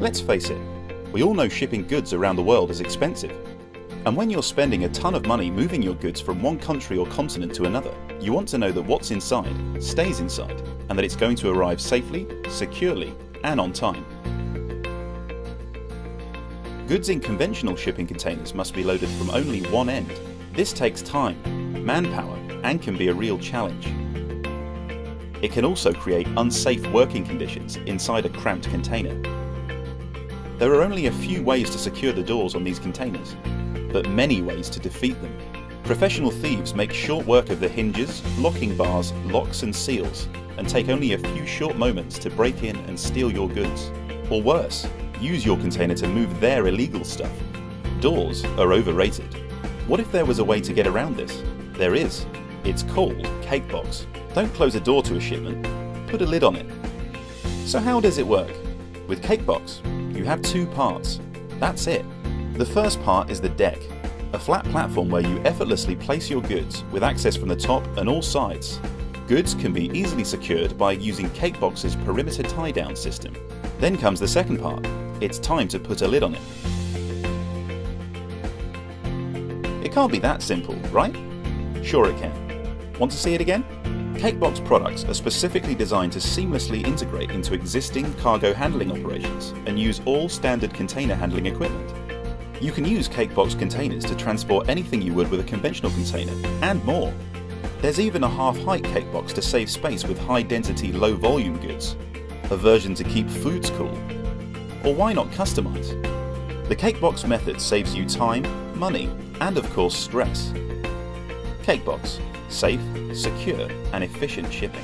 Let's face it, we all know shipping goods around the world is expensive. And when you're spending a ton of money moving your goods from one country or continent to another, you want to know that what's inside stays inside and that it's going to arrive safely, securely, and on time. Goods in conventional shipping containers must be loaded from only one end. This takes time, manpower, and can be a real challenge. It can also create unsafe working conditions inside a cramped container. There are only a few ways to secure the doors on these containers, but many ways to defeat them. Professional thieves make short work of the hinges, locking bars, locks and seals, and take only a few short moments to break in and steal your goods. Or worse, use your container to move their illegal stuff. Doors are overrated. What if there was a way to get around this? There is. It's called CakeBoxx. Don't close a door to a shipment, put a lid on it. So how does it work? With CakeBoxx, you have two parts. That's it. The first part is the deck, a flat platform where you effortlessly place your goods with access from the top and all sides. Goods can be easily secured by using CakeBoxx's perimeter tie-down system. Then comes the second part. It's time to put a lid on it. It can't be that simple, right? Sure it can. Want to see it again? CakeBoxx products are specifically designed to seamlessly integrate into existing cargo handling operations and use all standard container handling equipment. You can use CakeBoxx containers to transport anything you would with a conventional container, and more. There's even a half-height CakeBoxx to save space with high-density, low-volume goods, a version to keep foods cool. Or why not customize? The CakeBoxx method saves you time, money, and of course stress. CakeBoxx. Safe, secure, and efficient shipping.